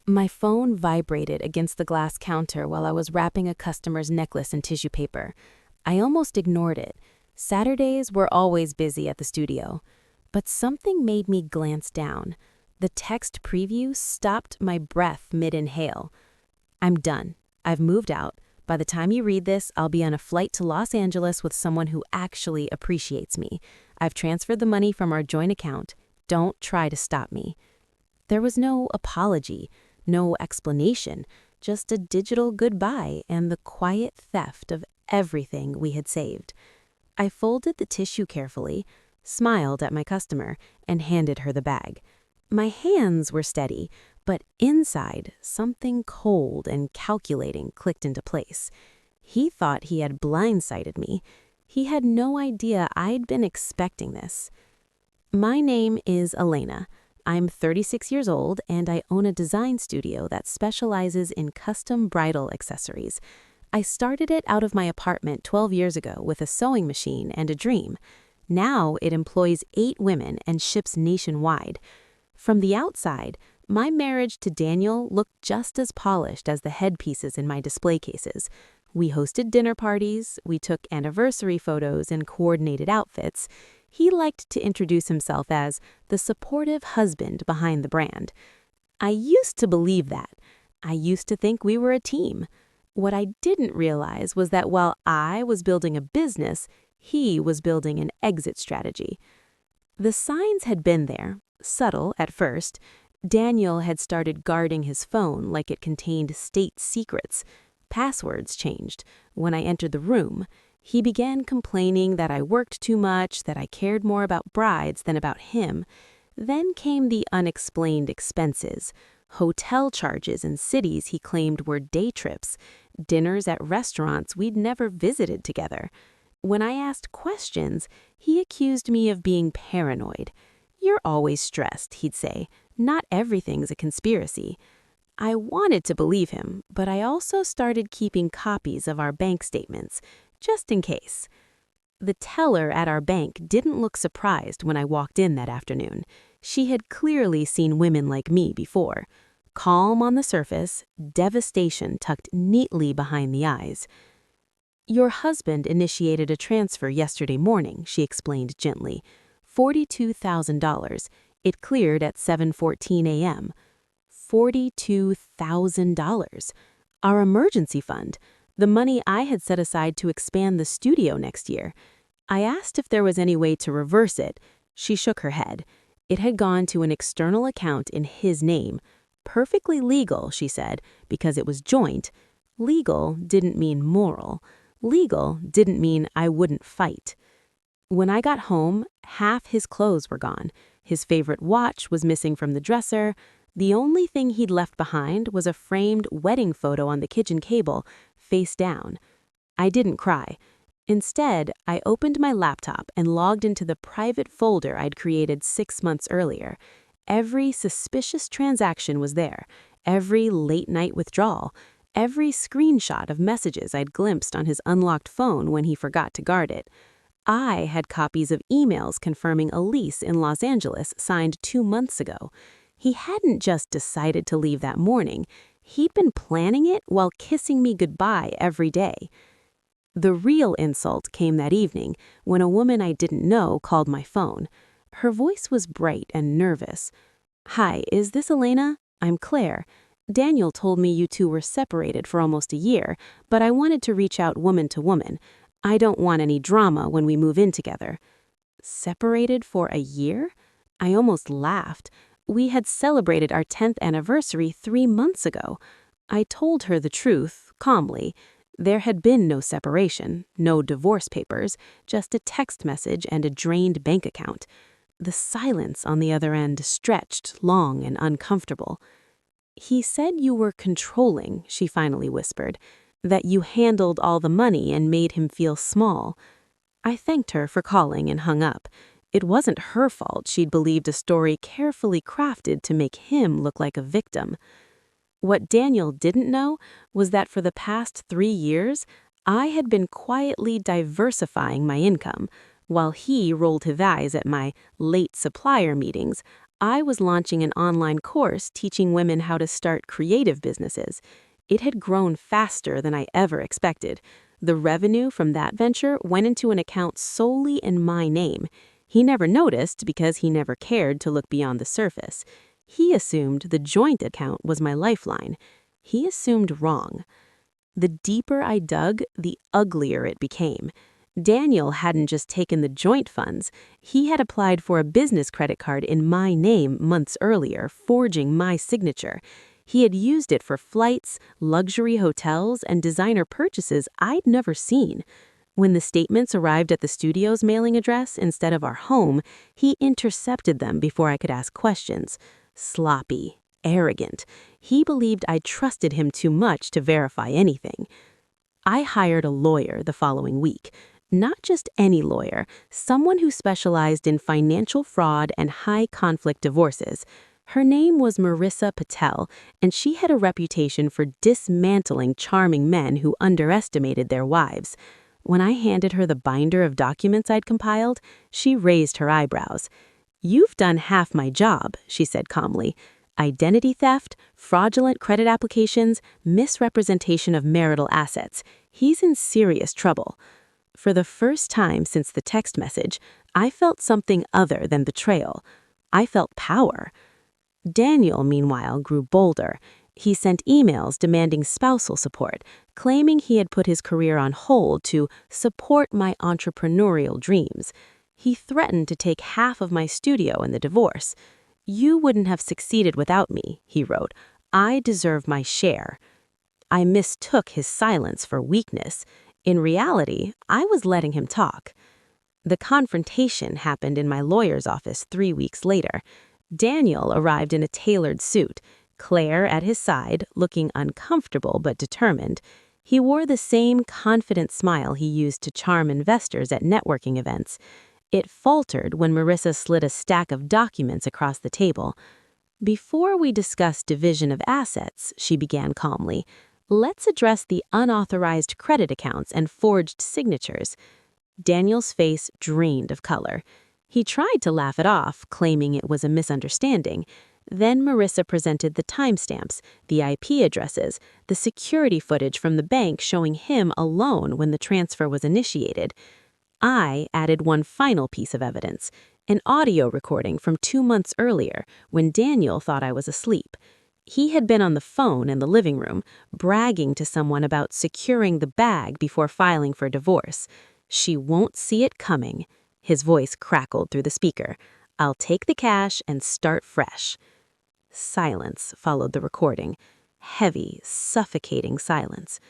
My phone vibrated against the glass counter while I was wrapping a customer's necklace in tissue paper. I almost ignored it. Saturdays were always busy at the studio. But something made me glance down. The text preview stopped my breath mid-inhale. I'm done. I've moved out. By the time you read this, I'll be on a flight to Los Angeles with someone who actually appreciates me. I've transferred the money from our joint account. Don't try to stop me. There was no apology, no explanation, just a digital goodbye and the quiet theft of everything we had saved. I folded the tissue carefully, smiled at my customer, and handed her the bag. My hands were steady, but inside, something cold and calculating clicked into place. He thought he had blindsided me. He had no idea I'd been expecting this. My name is Elena. I'm 36 years old, and I own a design studio that specializes in custom bridal accessories. I started it out of my apartment 12 years ago with a sewing machine and a dream. Now it employs 8 women and ships nationwide. From the outside, my marriage to Daniel looked just as polished as the headpieces in my display cases. We hosted dinner parties, we took anniversary photos in coordinated outfits. He liked to introduce himself as the supportive husband behind the brand. I used to believe that. I used to think we were a team. What I didn't realize was that while I was building a business, he was building an exit strategy. The signs had been there, subtle at first. Daniel had started guarding his phone like it contained state secrets. Passwords changed. When I entered the room, he began complaining that I worked too much, that I cared more about brides than about him. Then came the unexplained expenses, hotel charges in cities he claimed were day trips, dinners at restaurants we'd never visited together. When I asked questions, he accused me of being paranoid. "You're always stressed," he'd say. "Not everything's a conspiracy." I wanted to believe him, but I also started keeping copies of our bank statements, just in case. The teller at our bank didn't look surprised when I walked in that afternoon. She had clearly seen women like me before. Calm on the surface, devastation tucked neatly behind the eyes. "Your husband initiated a transfer yesterday morning," she explained gently. $42,000. It cleared at 7:14 a.m. $42,000. Our emergency fund, the money I had set aside to expand the studio next year. I asked if there was any way to reverse it. She shook her head. It had gone to an external account in his name. Perfectly legal, she said, because it was joint. Legal didn't mean moral. Legal didn't mean I wouldn't fight. When I got home, half his clothes were gone. His favorite watch was missing from the dresser. The only thing he'd left behind was a framed wedding photo on the kitchen table, face down. I didn't cry. Instead, I opened my laptop and logged into the private folder I'd created 6 months earlier. Every suspicious transaction was there, every late-night withdrawal, every screenshot of messages I'd glimpsed on his unlocked phone when he forgot to guard it. I had copies of emails confirming a lease in Los Angeles signed 2 months ago. He hadn't just decided to leave that morning. He'd been planning it while kissing me goodbye every day. The real insult came that evening when a woman I didn't know called my phone. Her voice was bright and nervous. "Hi, is this Elena? I'm Claire. Daniel told me you two were separated for almost a year, but I wanted to reach out woman to woman. I don't want any drama when we move in together." Separated for a year? I almost laughed. We had celebrated our 10th anniversary 3 months ago. I told her the truth, calmly. There had been no separation, no divorce papers, just a text message and a drained bank account. The silence on the other end stretched, long and uncomfortable. "He said you were controlling," she finally whispered, "that you handled all the money and made him feel small." I thanked her for calling and hung up. It wasn't her fault she'd believed a story carefully crafted to make him look like a victim. What Daniel didn't know was that for the past 3 years, I had been quietly diversifying my income. While he rolled his eyes at my late supplier meetings, I was launching an online course teaching women how to start creative businesses. It had grown faster than I ever expected. The revenue from that venture went into an account solely in my name. He never noticed because he never cared to look beyond the surface. He assumed the joint account was my lifeline. He assumed wrong. The deeper I dug, the uglier it became. Daniel hadn't just taken the joint funds. He had applied for a business credit card in my name months earlier, forging my signature. He had used it for flights, luxury hotels, and designer purchases I'd never seen. When the statements arrived at the studio's mailing address instead of our home, he intercepted them before I could ask questions. Sloppy, arrogant. He believed I trusted him too much to verify anything. I hired a lawyer the following week. Not just any lawyer, someone who specialized in financial fraud and high-conflict divorces. Her name was Marissa Patel, and she had a reputation for dismantling charming men who underestimated their wives. When I handed her the binder of documents I'd compiled, she raised her eyebrows. "You've done half my job," she said calmly. "Identity theft, fraudulent credit applications, misrepresentation of marital assets. He's in serious trouble." For the first time since the text message, I felt something other than betrayal. I felt power. Daniel, meanwhile, grew bolder. He sent emails demanding spousal support, claiming he had put his career on hold to support my entrepreneurial dreams. He threatened to take half of my studio in the divorce. "You wouldn't have succeeded without me," he wrote. "I deserve my share." I mistook his silence for weakness. In reality, I was letting him talk. The confrontation happened in my lawyer's office 3 weeks later. Daniel arrived in a tailored suit, Claire at his side, looking uncomfortable but determined. He wore the same confident smile he used to charm investors at networking events. It faltered when Marissa slid a stack of documents across the table. "Before we discuss division of assets," she began calmly, "let's address the unauthorized credit accounts and forged signatures." Daniel's face drained of color. He tried to laugh it off, claiming it was a misunderstanding. Then Marissa presented the timestamps, the IP addresses, the security footage from the bank showing him alone when the transfer was initiated. I added one final piece of evidence, an audio recording from 2 months earlier when Daniel thought I was asleep. He had been on the phone in the living room, bragging to someone about securing the bag before filing for divorce. "She won't see it coming." His voice crackled through the speaker. "I'll take the cash and start fresh." Silence followed the recording. Heavy, suffocating silence.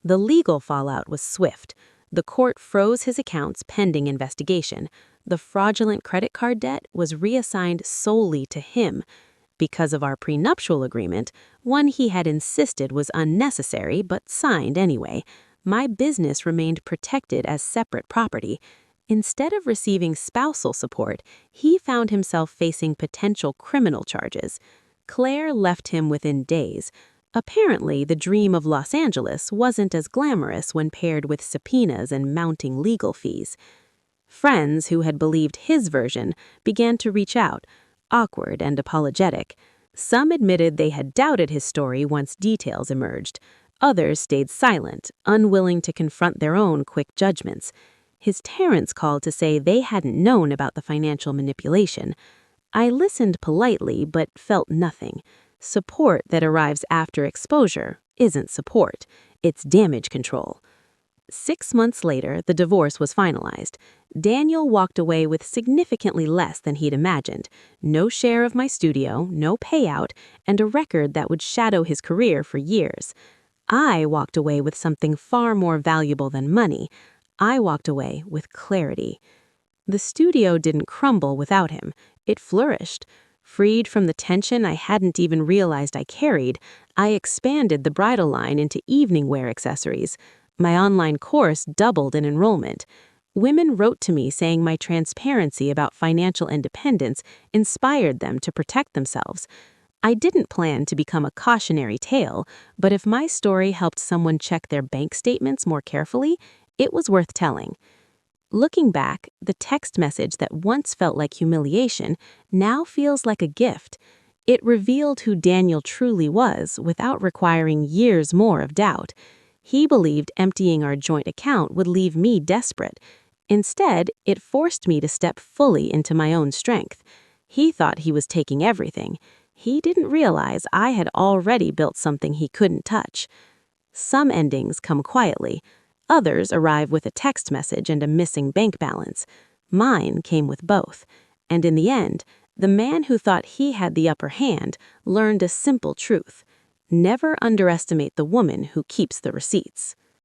The legal fallout was swift. The court froze his accounts pending investigation. The fraudulent credit card debt was reassigned solely to him. Because of our prenuptial agreement, one he had insisted was unnecessary but signed anyway, my business remained protected as separate property. Instead of receiving spousal support, he found himself facing potential criminal charges. Claire left him within days. Apparently, the dream of Los Angeles wasn't as glamorous when paired with subpoenas and mounting legal fees. Friends who had believed his version began to reach out, awkward and apologetic. Some admitted they had doubted his story once details emerged. Others stayed silent, unwilling to confront their own quick judgments. His parents called to say they hadn't known about the financial manipulation. I listened politely but felt nothing. Support that arrives after exposure isn't support, it's damage control. 6 months later, the divorce was finalized. Daniel walked away with significantly less than he'd imagined. No share of my studio, no payout, and a record that would shadow his career for years. I walked away with something far more valuable than money. I walked away with clarity. The studio didn't crumble without him. It flourished. Freed from the tension I hadn't even realized I carried, I expanded the bridal line into evening wear accessories. My online course doubled in enrollment. Women wrote to me saying my transparency about financial independence inspired them to protect themselves. I didn't plan to become a cautionary tale, but if my story helped someone check their bank statements more carefully, it was worth telling. Looking back, the text message that once felt like humiliation now feels like a gift. It revealed who Daniel truly was without requiring years more of doubt. He believed emptying our joint account would leave me desperate. Instead, it forced me to step fully into my own strength. He thought he was taking everything. He didn't realize I had already built something he couldn't touch. Some endings come quietly. Others arrive with a text message and a missing bank balance. Mine came with both. And in the end, the man who thought he had the upper hand learned a simple truth. Never underestimate the woman who keeps the receipts.